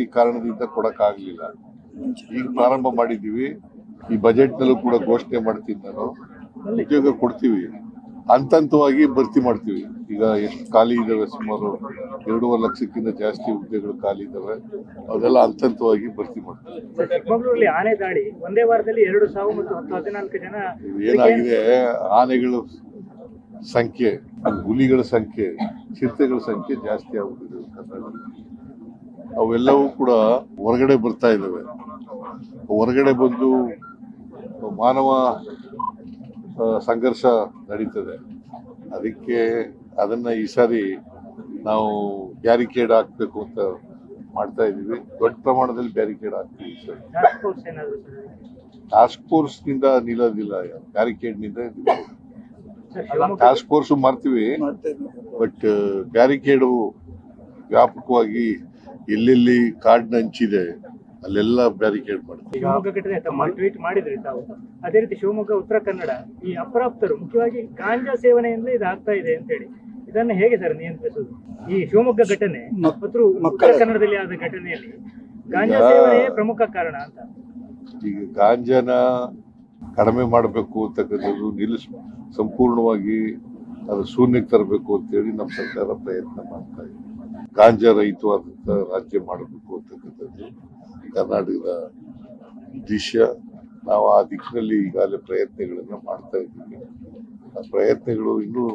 ಈ ಕಾರಣದಿಂದ ಕೊಡಕ್ಕಾಗ್ಲಿಲ್ಲ. ಈಗ ಪ್ರಾರಂಭ ಮಾಡಿದ್ದೀವಿ. ಈ ಬಜೆಟ್ ನಲ್ಲೂ ಕೂಡ ಘೋಷಣೆ ಮಾಡ್ತೀನಿ ನಾನು. ಉದ್ಯೋಗ ಕೊಡ್ತೀವಿ, ಹಂತವಾಗಿ ಭರ್ತಿ ಮಾಡ್ತೀವಿ. ಈಗ ಎಷ್ಟು ಖಾಲಿ ಇದಾವೆ, ಸುಮಾರು 2.5 ಲಕ್ಷಕ್ಕಿಂತ ಜಾಸ್ತಿ ಹುದ್ದೆಗಳು ಖಾಲಿ ಇದಾವೆ. ಅದೆಲ್ಲ ಹಂತವಾಗಿ ಭರ್ತಿ ಮಾಡ್ತೀವಿ. ಚಿಕ್ಕಮಗಳೂರಲ್ಲಿ ಆನೆ ದಾಳಿ ಒಂದೇ ವಾರದಲ್ಲಿ 2 ಸಾವು ಮತ್ತು 14 ಜನ. ಏನಾಗಿದೆ, ಆನೆಗಳ ಸಂಖ್ಯೆ, ಹುಲಿಗಳ ಸಂಖ್ಯೆ, ಚಿರತೆಗಳ ಸಂಖ್ಯೆ ಜಾಸ್ತಿ ಆಗುತ್ತಿದೆ ಕರ್ನಾಟಕದಲ್ಲಿ. ಅವೆಲ್ಲವೂ ಕೂಡ ಹೊರಗಡೆ ಬರ್ತಾ ಇದ್ದಾವೆ. ಹೊರಗಡೆ ಬಂದು ಮಾನವ ಸಂಘರ್ಷ ನಡೀತದೆ. ಅದಕ್ಕೆ ಅದನ್ನ ಈ ಸಾರಿ ನಾವು ಬ್ಯಾರಿಕೇಡ್ ಹಾಕ್ಬೇಕು ಅಂತ ಮಾಡ್ತಾ ಇದೀವಿ. ದೊಡ್ಡ ಪ್ರಮಾಣದಲ್ಲಿ ಬ್ಯಾರಿಕೇಡ್ ಹಾಕ್ತೀವಿ ಸರ್. ಟಾಸ್ಕ್ ಫೋರ್ಸ್ ನಿಂದ ನಿಲ್ಲೋದಿಲ್ಲ, ಬ್ಯಾರಿಕೇಡ್ ನಿಂದ ಟಾಸ್ಕ್ ಫೋರ್ಸ್ ಮಾಡ್ತೀವಿ. ಬಟ್ ಬ್ಯಾರಿಕೇಡು ವ್ಯಾಪಕವಾಗಿ ಎಲ್ಲೆಲ್ಲಿ ಕಾಡಿನ ಹಂಚಿದೆ ಅಲ್ಲೆಲ್ಲ ಬ್ಯಾರಿಕೇಡ್ ಮಾಡ್ತೀವಿ. ಶಿವಮೊಗ್ಗ ಘಟನೆ ಟ್ವೀಟ್ ಮಾಡಿದ್ರಿ ತಾವು. ಅದೇ ರೀತಿ ಶಿವಮೊಗ್ಗ, ಉತ್ತರ ಕನ್ನಡ ಈ ಅಪ್ರಾಪ್ತರು ಮುಖ್ಯವಾಗಿ ಗಾಂಜಾ ಸೇವನೆಯಿಂದ ಇದು ಆಗ್ತಾ ಇದೆ ಅಂತ ಹೇಳಿ, ಇದನ್ನು ಹೇಗೆ ಸರ್ ನಿಯಂತ್ರಿಸುವುದು? ಈ ಶಿವಮೊಗ್ಗ ಘಟನೆ ಮತ್ತು ಉತ್ತರ ಕನ್ನಡದಲ್ಲಿ ಆದ ಘಟನೆಯಲ್ಲಿ ಗಾಂಜಾ ಸೇವನೆ ಪ್ರಮುಖ ಕಾರಣ ಅಂತ. ಈಗ ಗಾಂಜಾನ ಕಡಿಮೆ ಮಾಡಬೇಕು ಅಂತಕ್ಕಂಥದ್ದು ಸಂಪೂರ್ಣವಾಗಿ ಅದು ಶೂನ್ಯಕ್ಕೆ ತರಬೇಕು ಅಂತೇಳಿ ನಮ್ಮ ಸರ್ಕಾರ ಪ್ರಯತ್ನ ಮಾಡ್ತಾ ಇದೆ. ಗಾಂಜಾ ರಹಿತವಾದಂಥ ರಾಜ್ಯ ಮಾಡಬೇಕು ಅಂತಕ್ಕಂಥದ್ದು ಕರ್ನಾಟಕದ ಉದ್ದೇಶ. ನಾವು ಆ ದಿಕ್ಕಿನಲ್ಲಿ ಈಗಾಗಲೇ ಪ್ರಯತ್ನಗಳನ್ನು ಮಾಡ್ತಾ ಇದ್ದೀವಿ. ಆ ಪ್ರಯತ್ನಗಳು ಇನ್ನೂ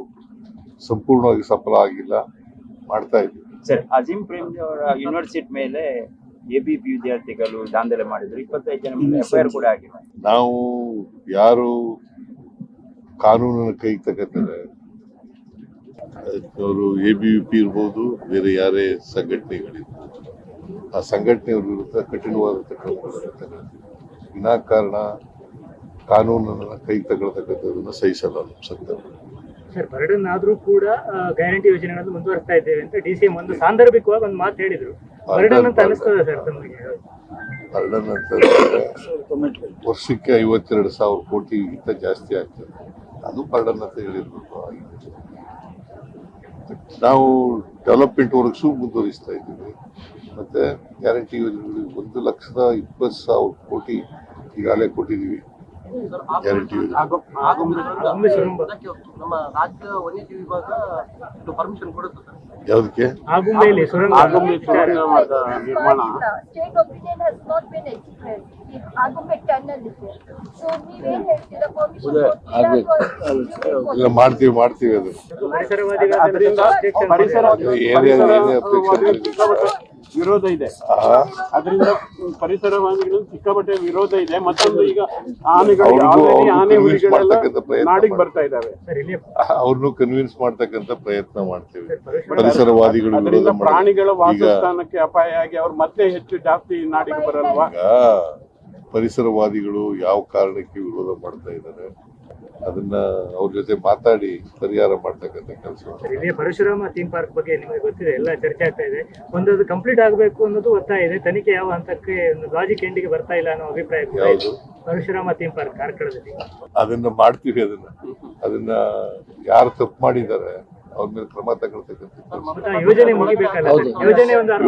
ಸಂಪೂರ್ಣವಾಗಿ ಸಫಲ ಆಗಿಲ್ಲ, ಮಾಡ್ತಾ ಇದ್ದೀವಿ. ಸರ್, ಅಜೀಂ ಪ್ರೇಮ್ಜಿ ಅವರ ಯೂನಿವರ್ಸಿಟಿ ಮೇಲೆ ಎಬಿಪಿ ವಿದ್ಯಾರ್ಥಿಗಳು ದಾಂಧಲೆ ಮಾಡಿದ್ರು. 25 ಜನ ಮೇಲೆ ಎಫ್ಐಆರ್ ಕೂಡ ಆಗಿದೆ. ನಾವು ಯಾರು ಕಾನೂನನ್ನು ಕೈ ತಗೋತಾರೆ, ಅವರು ಎಬಿವಿಪಿ ಇರ್ಬೋದು, ಬೇರೆ ಯಾರೇ ಸಂಘಟನೆಗಳಿರ್ಬೋದು, ಆ ಸಂಘಟನೆಯ ವಿರುದ್ಧ ಕಠಿಣವಾದಂಥ ಕ್ರಮಗಳನ್ನು ತಗೊಳ್ತೀವಿ. ವಿನಾಕಾರಣ ಕಾನೂನನ್ನು ಕೈ ತಗೊಳ್ತಕ್ಕಂಥದ್ದನ್ನು ಸಹಿಸಲ್ಲ ನಮ್ಮ ಸರ್ಕಾರ. ಸರ್, ಬರ್ಡನ್ ಆದ್ರೂ ಕೂಡ ಗ್ಯಾರಂಟಿ ಯೋಜನೆಗಳನ್ನು ಮುಂದುವರಿಸ್ತಾ ಇದ್ದೇವೆ ಅಂತ ಡಿಸಿಎಂ ಒಂದು ಸಾಂದರ್ಭಿಕವಾಗಿ ಒಂದು ಮಾತು ಹೇಳಿದ್ರು. ಬರ್ಡನ್ ಅಂತ ಅನಿಸ್ತದೆ ಸರ್ ತಮಗೆ? ಬರ್ಡನ್ ಅಂತಂದ್ರೆ ವರ್ಷಕ್ಕೆ 52,000 ಕೋಟಿಗಿಂತ ಜಾಸ್ತಿ ಆಗ್ತದೆ. ಅದು ಬರ್ಡನ್ ಅಂತ ಹೇಳಿರ್ಬೇಕು. ನಾವು ಡೆವಲಪ್ಮೆಂಟ್ ವರ್ಕ್ಸು ಮುಂದುವರಿಸ್ತಾ ಇದ್ದೀವಿ. ಮತ್ತೆ ಗ್ಯಾರಂಟಿ ಯೋಜನೆಗಳು 1,20,000 ಕೋಟಿ ಈಗಾಗಲೇ ಕೊಟ್ಟಿದ್ದೀವಿ. ಗ್ಯಾರಂಟಿ ಯೋಜನೆ ನಮ್ಮ ರಾಜ್ಯ ವನ್ಯಜೀವಿ ವಿಭಾಗ ಪರ್ಮಿಷನ್ ಕೊಡುತ್ತೆ ಸರ್. ಯಾವುದಕ್ಕೆ? ಆಗುಂಬೆಯಲ್ಲಿ ಸುರಂಗ ನಿರ್ಮಾಣ. State opinion has not been expressed. The Agumbe tunnel is there. So ನೀವೇನ್ ಹೇಳ್ತೀರಾ? permission ಎಲ್ಲ ಮಾಡ್ತೀವಿ ಅದು. ವಿರೋಧ ಇದೆ, ಅದರಿಂದ ಪರಿಸರವಾದಿಗಳು ಸಿಕ್ಕಾಪಟ್ಟೆ ವಿರೋಧ ಇದೆ. ಮತ್ತೊಂದು, ಈಗ ಆನೆ ಹುಲಿಗಳೆಲ್ಲ ನಾಡಿಗೆ ಬರ್ತಾ ಇದ್ದಾವೆ. ಅವ್ರನ್ನು ಕನ್ವಿನ್ಸ್ ಮಾಡ್ತಕ್ಕಂಥ ಪ್ರಯತ್ನ ಮಾಡ್ತೀವಿ. ಪರಿಸರವಾದಿಗಳು ಅದರಿಂದ ಪ್ರಾಣಿಗಳ ವಾಸಸ್ಥಾನಕ್ಕೆ ಅಪಾಯ ಆಗಿ ಅವ್ರು ಮತ್ತೆ ಜಾಸ್ತಿ ನಾಡಿಗೆ ಬರಲ್ವಾ? ಪರಿಸರವಾದಿಗಳು ಯಾವ ಕಾರಣಕ್ಕೆ ವಿರೋಧ ಮಾಡ್ತಾ ಇದ್ದಾರೆ ಅದನ್ನ ಅವ್ರ ಜೊತೆ ಮಾತಾಡಿ ಪರಿಹಾರ ಮಾಡ್ತಕ್ಕಂಥ ಕೆಲಸ. ಇಲ್ಲಿ ಪರಶುರಾಮ ಥೀಮ್ ಪಾರ್ಕ್ ಬಗ್ಗೆ ನಿಮಗೆ ಗೊತ್ತಿದೆ, ಎಲ್ಲ ಚರ್ಚೆ ಆಗ್ತಾ ಇದೆ. ಒಂದದು ಕಂಪ್ಲೀಟ್ ಆಗಬೇಕು ಅನ್ನೋದು ಒತ್ತಾಯ ಇದೆ. ತನಿಖೆ ಯಾವ ಹಂತಕ್ಕೆ ಒಂದು ಲಾಜಿಕ್ ಎಂಡಿಗೆ ಬರ್ತಾ ಇಲ್ಲ ಅನ್ನೋ ಅಭಿಪ್ರಾಯ ಕೂಡ ಇದೆ. ಪರಶುರಾಮ ಥೀಮ್ ಪಾರ್ಕ್ ಕಾರ್ಕಳದಲ್ಲಿ ಅದನ್ನ ಮಾಡ್ತೀವಿ. ಅದನ್ನ ಯಾರು ತಪ್ಪು ಮಾಡಿದ್ದಾರೆ ಅವ್ರ ಮೇಲೆ ಕ್ರಮ ತಗೊಳ್ತಕ್ಕಂಥ ಯೋಜನೆ ಮುಗಿಬೇಕಲ್ಲ,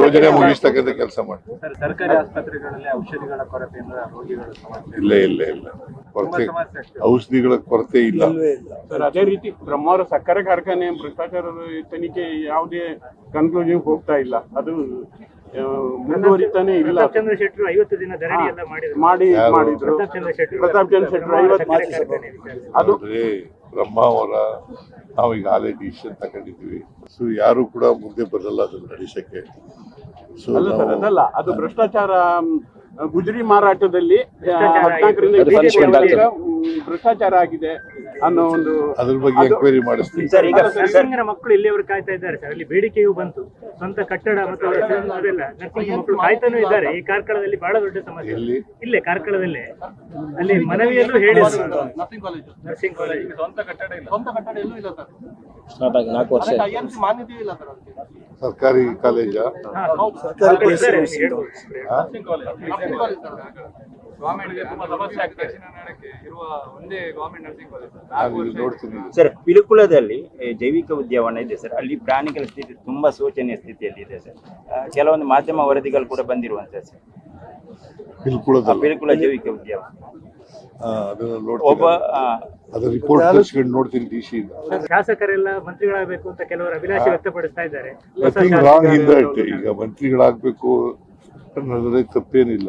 ಯೋಜನೆ ಮುಗಿಸ್ತಕ್ಕಂಥ ಕೆಲಸ ಮಾಡ್ತೀವಿ. ಸರ್ಕಾರಿ ಆಸ್ಪತ್ರೆಗಳಲ್ಲಿ ಔಷಧಿಗಳ ಕೊರತೆಯಿಂದ ರೋಗಿಗಳು ಇಲ್ಲ ಕೊರತೆ, ಔಷಧಿಗಳ ಕೊರತೆ ಇಲ್ಲ ಸರ್. ಅದೇ ರೀತಿ ಬ್ರಹ್ಮಾವರ ಸಕ್ಕರೆ ಕಾರ್ಖಾನೆ ಭ್ರಷ್ಟಾಚಾರದ ತನಿಖೆ ಯಾವುದೇ ಕನ್ಕ್ಲೂಷನ್ ಹೋಗ್ತಾ ಇಲ್ಲ, ಅದು ಮುಂದುವರಿತಾನೆ ಇಲ್ಲ. ಪ್ರತಾಪ್ ಚಂದ್ರ ಶೆಟ್ಟರು 50 ದಿನ ಧರಣಿ ಎಲ್ಲ ಮಾಡಿದ್ರು. ಪ್ರತಾಪ್ ಚಂದ್ರ ಶೆಟ್ಟರು 50 ಅದು ಬ್ರಹ್ಮಾವರ ನಾವು ಈಗಾಗಲೇ ಡಿಸಿಷನ್ ತಗೊಂಡಿದ್ವಿ. ಸೊ ಯಾರು ಕೂಡ ಮುಂದೆ ಬರಲ್ಲ ಅದನ್ನ ನಡೆಸಕ್ಕೆ. ಅದಲ್ಲ, ಅದು ಭ್ರಷ್ಟಾಚಾರ. ಗುಜರಿ ಮಾರಾಟದಲ್ಲಿ 14ರಿಂದ ಭ್ರಷ್ಟಾಚಾರ ಆಗಿದೆ ಅನ್ನೋ ಒಂದು ಅದ್ರ ಬಗ್ಗೆ ಎಂಕ್ವೈರಿ ಮಾಡಿಸ್ತೀವಿ. ನರ್ಸಿಂಗ್ನ ಮಕ್ಕಳು ಇಲ್ಲಿಯವರು ಕಾಯ್ತಾ ಇದ್ದಾರೆ ಸರ್. ಅಲ್ಲಿ ಬೇಡಿಕೆಯೂ ಬಂತು, ಸ್ವಂತ ಕಟ್ಟಡ ಮತ್ತು ಅದೆಲ್ಲ ನರ್ಸಿಂಗ್ ಮಕ್ಕಳು ಕಾಯ್ತಾನೂ ಇದ್ದಾರೆ. ಈ ಕಾರ್ಕಳದಲ್ಲಿ ಬಹಳ ದೊಡ್ಡ ಸಮಸ್ಯೆ. ಇಲ್ಲೇ ಕಾರ್ಕಳದಲ್ಲೇ ಅಲ್ಲಿ ಮನವಿಯಲ್ಲೂ ಹೇಳಿದ್ರು. ನರ್ಸಿಂಗ್ ಕಾಲೇಜ್ ಸ್ವಂತ ಕಟ್ಟಡ ಎಲ್ಲೂ ಇಲ್ಲ ಸರ್. ಸ್ಟಾರ್ಟ್ ಆಗಿ 4 ವರ್ಷ IMC ಮಾನ್ಯತೆ ಇಲ್ಲ ಸರ್. ಸರ್ಕಾರಿ ಕಾಲೇಜಾ? ನಾನು ಇದು ನೋಡ್ತೀನಿ. ಸರ್ ಪಿಲಿಕುಳದಲ್ಲಿ ಜೈವಿಕ ಉದ್ಯಾನವನ ಇದೆ ಸರ್, ಅಲ್ಲಿ ಪ್ರಾಣಿಗಳ ಸ್ಥಿತಿ ತುಂಬಾ ಶೋಚನೀಯ ಸ್ಥಿತಿಯಲ್ಲಿ ಇದೆ ಸರ್. ಕೆಲವೊಂದು ಮಾಧ್ಯಮ ವರದಿಗಳು ಕೂಡ ಬಂದಿರುವಂತ ಸರ್. ಪಿಲ್ಕುಳದಲ್ಲಿ ಪಿಲಿಕುಳ ಜೈವಿಕ ಉದ್ಯಾನವನ ಅದನ್ನ ಒಬ್ಬ ನೋಡ್ತೀನಿ, ಅದ್ರ ರಿಪೋರ್ಟ್ ತರಿಸ್ಕೊಂಡು ನೋಡ್ತೀನಿ DC ಇಂದ. ಶಾಸಕರೆಲ್ಲ ಮಂತ್ರಿಗಳಾಗಬೇಕು ಅಂತ ಕೆಲವರು ಅಭಿಲಾಷೆ ವ್ಯಕ್ತಪಡಿಸ್ತಾ ಇದ್ದಾರೆ. Nothing wrong in that. ಈಗ ಮಂತ್ರಿಗಳಾಗಬೇಕು ಅನ್ನೋದ್ರಲ್ಲಿ ತಪ್ಪೇನಿಲ್ಲ.